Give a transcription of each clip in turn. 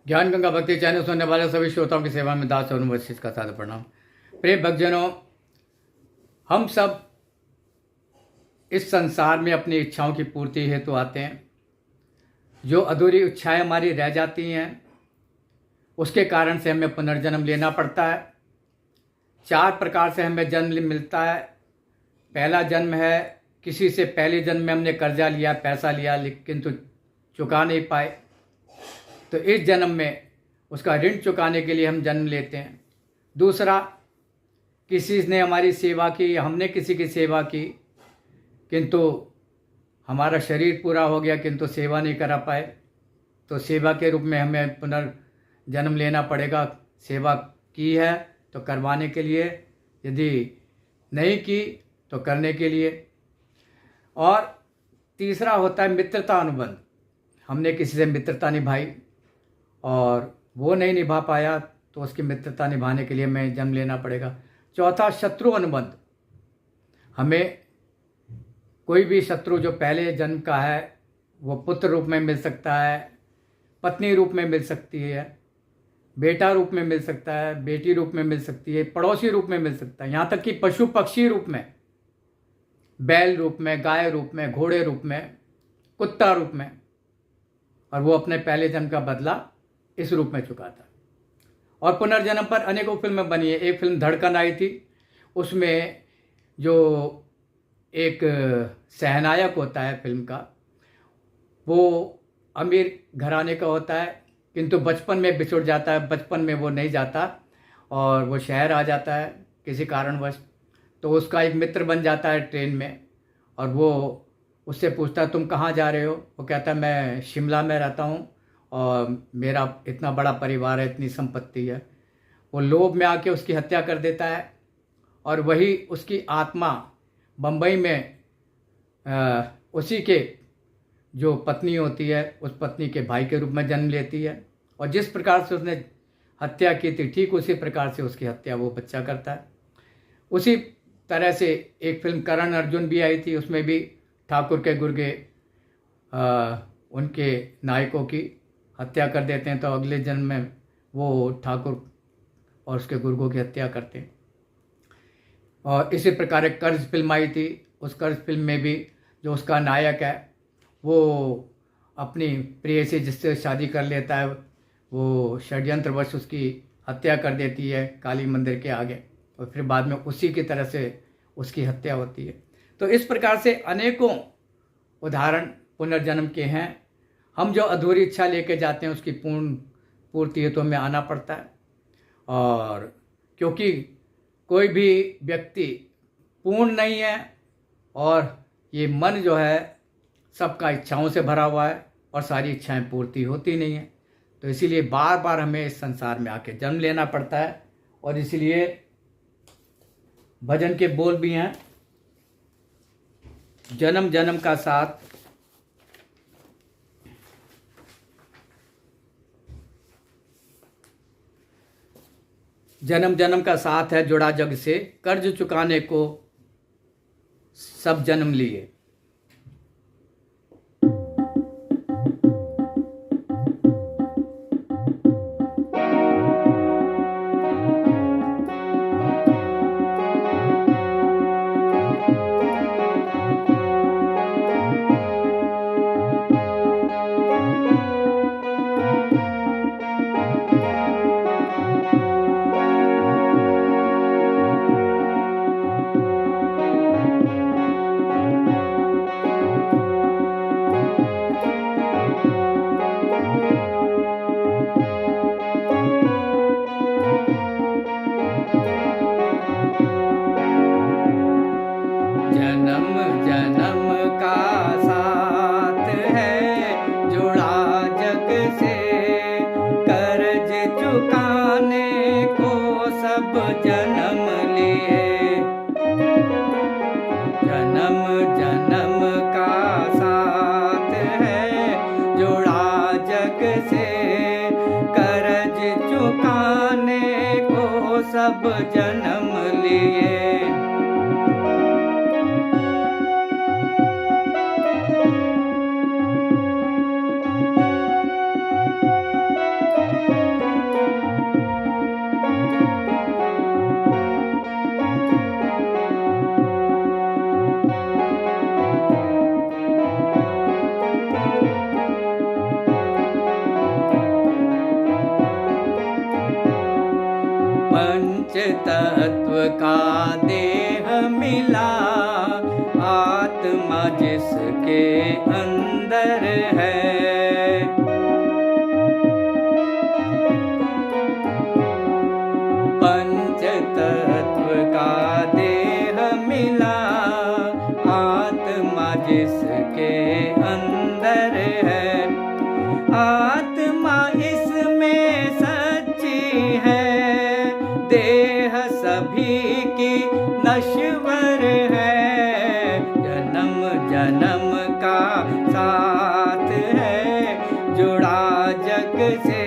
ज्ञान गंगा भक्ति चैनल सुनने वाले सभी श्रोताओं की सेवा में दास और वशिष्ठ का सादर प्रणाम। प्रिय भक्तजनों, हम सब इस संसार में अपनी इच्छाओं की पूर्ति हेतु आते हैं। जो अधूरी इच्छाएं हमारी रह जाती हैं उसके कारण से हमें पुनर्जन्म लेना पड़ता है। 4 प्रकार से हमें जन्म मिलता है। पहला जन्म है, किसी से पहले जन्म में हमने कर्जा लिया, पैसा लिया, लेकिन तो चुका नहीं पाए, तो इस जन्म में उसका ऋण चुकाने के लिए हम जन्म लेते हैं। दूसरा, किसी ने हमारी सेवा की, हमने किसी की सेवा की, किंतु हमारा शरीर पूरा हो गया किंतु सेवा नहीं करा पाए, तो सेवा के रूप में हमें पुनर्जन्म लेना पड़ेगा। सेवा की है तो करवाने के लिए, यदि नहीं की तो करने के लिए। और तीसरा होता है मित्रता अनुबंध। हमने किसी से मित्रता निभाई और वो नहीं निभा पाया तो उसकी मित्रता निभाने के लिए हमें जन्म लेना पड़ेगा। चौथा, शत्रु अनुबंध। हमें कोई भी शत्रु जो पहले जन्म का है वो पुत्र रूप में मिल सकता है, पत्नी रूप में मिल सकती है, बेटा रूप में मिल सकता है, बेटी रूप में मिल सकती है, पड़ोसी रूप में मिल सकता है, यहाँ तक कि पशु पक्षी रूप में, बैल रूप में, गाय रूप में, घोड़े रूप में, कुत्ता रूप में। और वो अपने पहले जन्म का बदला इस रूप में चुकाता। और पुनर्जन्म पर अनेकों फिल्में बनी है। एक फिल्म धड़कन आई थी, उसमें जो एक सहनायक होता है फिल्म का, वो अमीर घराने का होता है किंतु बचपन में बिछुड़ जाता है। बचपन में वो नहीं जाता और वो शहर आ जाता है किसी कारणवश। तो उसका एक मित्र बन जाता है ट्रेन में, और वो उससे पूछता है तुम कहाँ जा रहे हो। वो कहता है मैं शिमला में रहता हूँ और मेरा इतना बड़ा परिवार है, इतनी संपत्ति है। वो लोभ में आके उसकी हत्या कर देता है और वही उसकी आत्मा बम्बई में उसी के जो पत्नी होती है उस पत्नी के भाई के रूप में जन्म लेती है। और जिस प्रकार से उसने हत्या की थी ठीक उसी प्रकार से उसकी हत्या वो बच्चा करता है। उसी तरह से एक फिल्म करण अर्जुन भी आई थी, उसमें भी ठाकुर के गुर्गे उनके नायकों की हत्या कर देते हैं, तो अगले जन्म में वो ठाकुर और उसके गुर्गों की हत्या करते हैं। और इसी प्रकार एक कर्ज फिल्म आई थी, उस कर्ज फिल्म में भी जो उसका नायक है वो अपनी प्रिय से जिससे शादी कर लेता है, वो षड्यंत्रवश उसकी हत्या कर देती है काली मंदिर के आगे, और फिर बाद में उसी की तरह से उसकी हत्या होती है। तो इस प्रकार से अनेकों उदाहरण पुनर्जन्म के हैं। हम जो अधूरी इच्छा लेके जाते हैं उसकी पूर्ति हेतु हमें आना पड़ता है। और क्योंकि कोई भी व्यक्ति पूर्ण नहीं है और ये मन जो है सबका इच्छाओं से भरा हुआ है और सारी इच्छाएं पूर्ति होती नहीं है, तो इसीलिए बार बार हमें इस संसार में आके जन्म लेना पड़ता है। और इसीलिए भजन के बोल भी हैं, जन्म जन्म का साथ, जन्म जन्म का साथ है जुड़ा जग से, कर्ज चुकाने को सब जन्म लिए। जन्म जन्म का साथ है जुड़ा जग से, कर्ज चुकाने को सब जन्म लिए। जन्म जन्म का साथ है जुड़ा जग से, कर्ज चुकाने को सब जन्म लिए। मिला, आत्मा जिसके अंदर है। पंच तत्व का देह मिला, आत्मा जिसके अंदर है। आत्मा इसमें सच्ची है, देह सभी की नश्वर है। जन्म जन्म का साथ है, जुड़ा जग से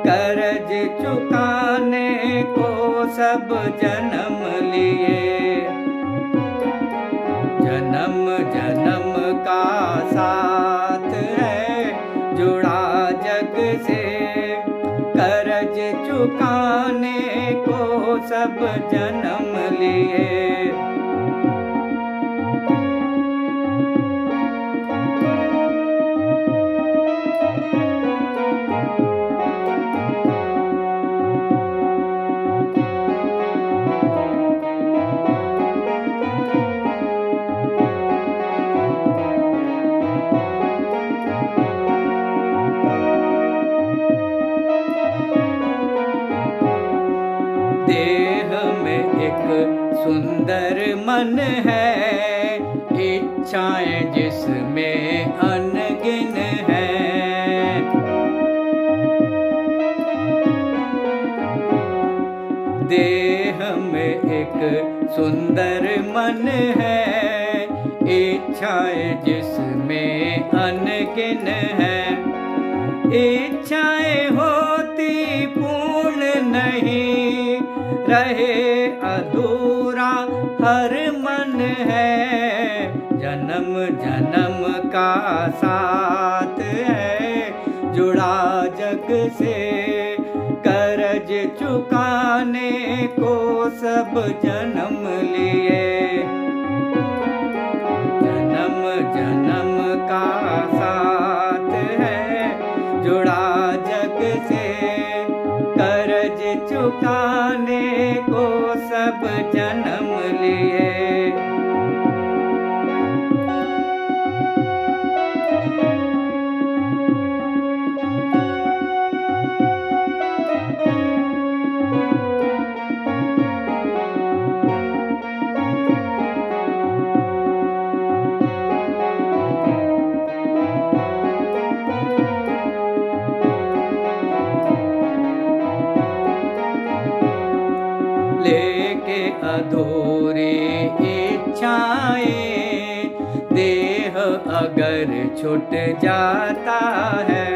कर्ज चुकाने को सब जन्म लिए। जन्म जन्म का साथ है, जुड़ा जग से कर्ज चुकाने को सब जन्म लिए। देह में एक सुंदर मन है, इच्छाएं जिसमें अनगिन हैं। देह में एक सुंदर मन है, इच्छाएं जिसमें अनगिन हैं। इच्छाएं होती पूर्ण नहीं, रहे अधूरा हर मन है। जन्म जन्म का साथ है, जुड़ा जग से कर्ज चुकाने को सब जन्म लिए। जन्म जन्म का साथ है, जुड़ा जग से कर्ज चुकाने को सब जन्म लिए। लेके अधूरी इच्छाएं, देह अगर छूट जाता है।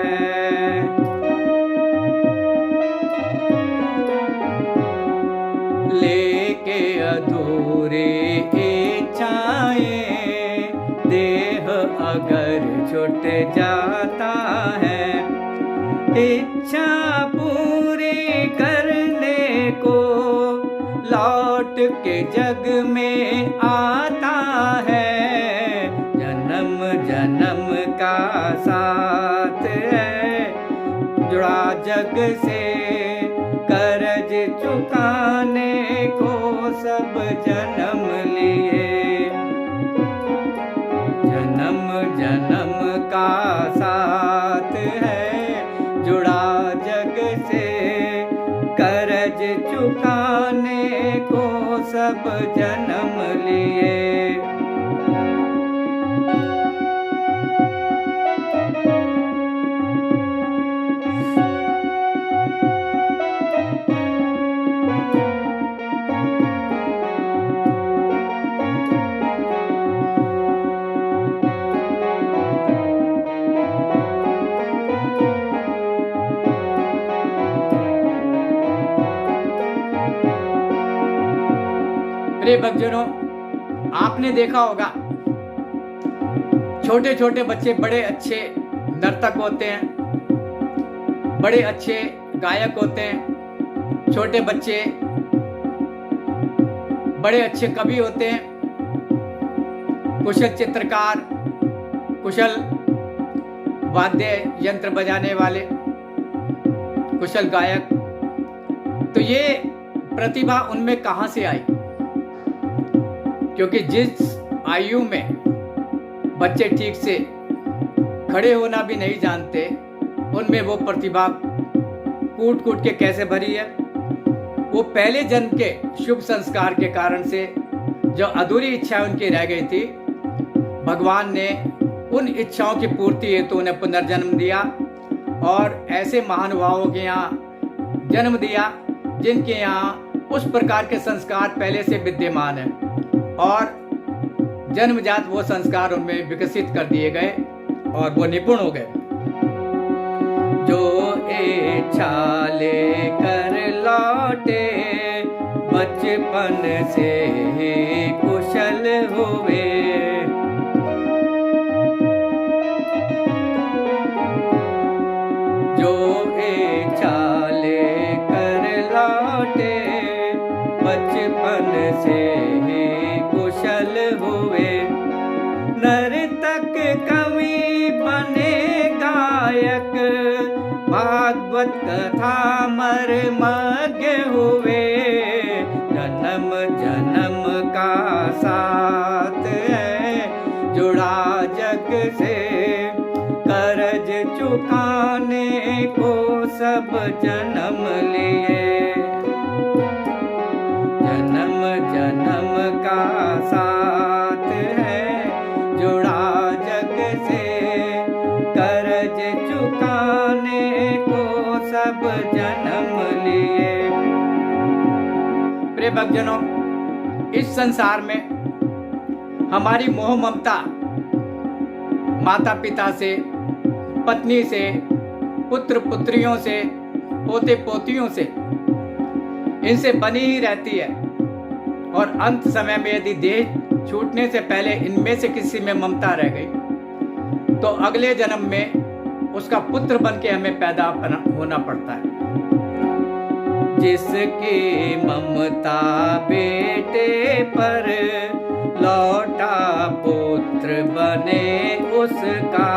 लेके अधूरी इच्छाएं, देह अगर छूट जाता है। इच्छा पूरी करने को लौट के जग में आता है। जन्म जन्म का साथ है, जुड़ा जग से कर्ज चुकाने को सब जन्म लिए। जन्म जन्म का साथ है, जुड़ा जग से कर्ज चुकाने को सब जन्म लिए। प्रिय भक्तजनों, आपने देखा होगा छोटे छोटे बच्चे बड़े अच्छे नर्तक होते हैं, बड़े अच्छे गायक होते हैं। छोटे बच्चे बड़े अच्छे कवि होते हैं, कुशल चित्रकार, कुशल वाद्य यंत्र बजाने वाले, कुशल गायक। तो ये प्रतिभा उनमें कहाँ से आई? क्योंकि जिस आयु में बच्चे ठीक से खड़े होना भी नहीं जानते, उनमें वो प्रतिभा कूट कूट के कैसे भरी है। वो पहले जन्म के शुभ संस्कार के कारण से जो अधूरी इच्छा उनकी रह गई थी, भगवान ने उन इच्छाओं की पूर्ति हेतु उन्हें पुनर्जन्म दिया और ऐसे महानुभावों के यहाँ जन्म दिया जिनके यहाँ उस प्रकार के संस्कार पहले से विद्यमान है और जन्मजात वो संस्कार उनमें विकसित कर दिए गए और वो निपुण हो गए। जो इच्छा लेकर लौटे बचपन से ही कुशल हुए, जो इच्छा लेकर लौटे बचपन से ही कुशल हुए। नर्तक कवि बने गायक भागवत कथा मर्मज्ञ हुए। जन्म जन्म का साथ है जुड़ा जग से, कर्ज चुकाने को सब जन्म लिए। जन्म जन्म का साथ है जुड़ा जग से, कर्ज चुकाने को सब जन्म लिए। प्रिय भक्तजनों, इस संसार में हमारी मोह ममता माता पिता से, पत्नी से, पुत्र पुत्रियों से, पोते पोतियों से, इनसे बनी ही रहती है और अंत समय में यदि देह छूटने से पहले इनमें से किसी में ममता रह गई तो अगले जन्म में उसका पुत्र बन के हमें पैदा होना पड़ता है। जिसकी ममता बेटे पर लौटा पुत्र बने उसका,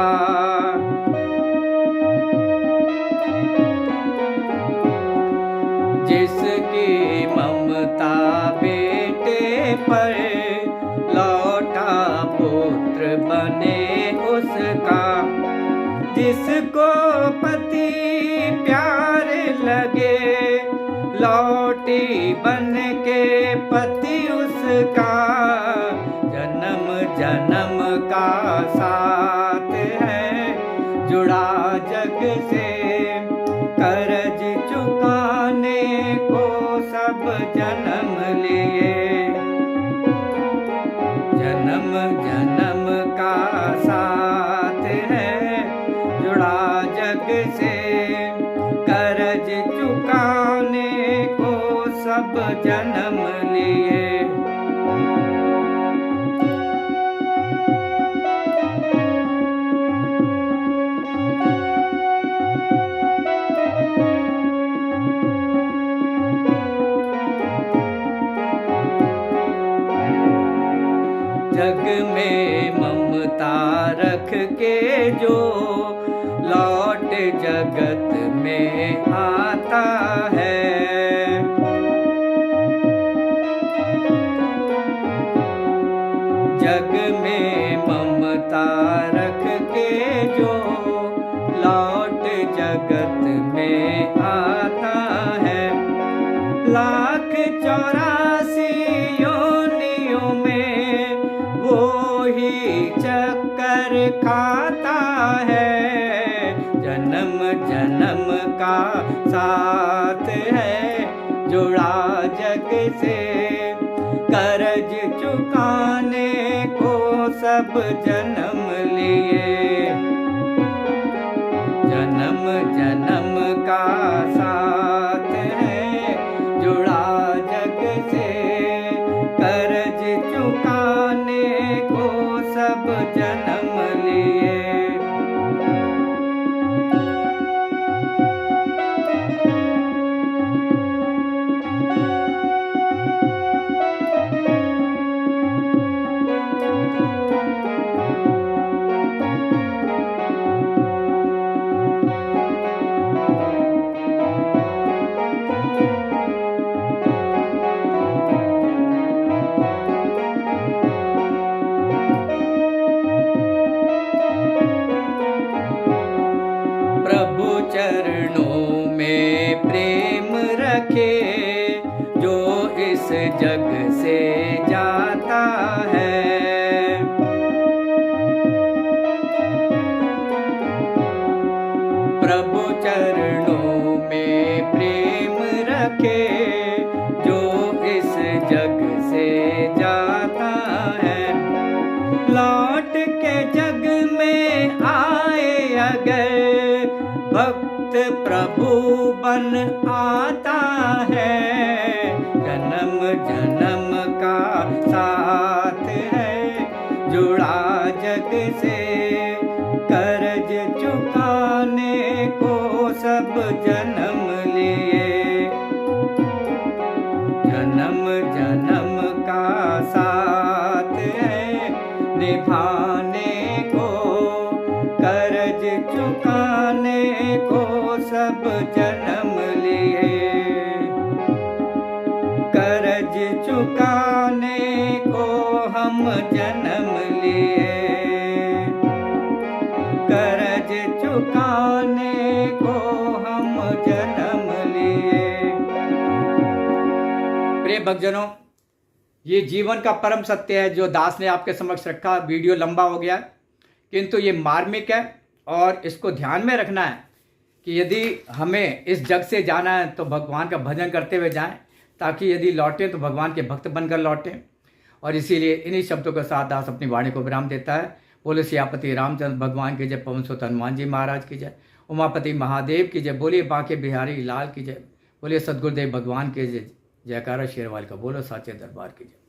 जिसकी ममता बेटे पर लौटा पुत्र बने उसका। जिसको पति प्यार लगे लौटी बन के पति उसका। जन्म जन्म का साथ है जुड़ा जग से, कर्ज चुकाने को सब जन्म लिए। जन्म जन्म का साथ है जुड़ा जग से, कर्ज चुकाने को सब जन्म लिए। जग में ममता रख के जो लौट जगत में आता है। जग में ममता रख के जो लौट जगत में आता है। 1,84 योनियों में वो ही चक्कर खाता है। जन्म जन्म का साथ है जुड़ा जग से, कर्ज चुकाने को सब जन्म लिए। जन्म जन्म का साथ है जुड़ा जग से, कर्ज चुकाने को सब जन्म लिए। प्रभु चरणों में प्रेम रखे, जो इस जग से जाता है। लौट के जग में आए अगर भक्त प्रभु बन आता है, जन्म जन्म का साथ है जुड़ा जग से, कर्ज चुकाने को सब जन्म लिए, जन्म जन्म का साथ है निभाने को, कर्ज चुकाने को सब जन्म लिए, कर्ज चुकाने को हम जन्म लिए, कर्ज चुकाने को हम जन्म लिए। प्रिय भक्तजनों, ये जीवन का परम सत्य है जो दास ने आपके समक्ष रखा। वीडियो लंबा हो गया किंतु ये मार्मिक है और इसको ध्यान में रखना है कि यदि हमें इस जग से जाना है तो भगवान का भजन करते हुए जाएं, ताकि यदि लौटें तो भगवान के भक्त बनकर लौटें। और इसीलिए इन्हीं शब्दों के साथ दास अपनी वाणी को विराम देता है। बोले सियापति रामचंद्र भगवान की जय, पवन सुत हनुमान जी महाराज की जय, उमापति महादेव की जय, बोलिए बांके बिहारी लाल की जय, बोलिए सदगुरुदेव भगवान की जय। जयकारा शेरवाल का बोलो साचे दरबार की जय।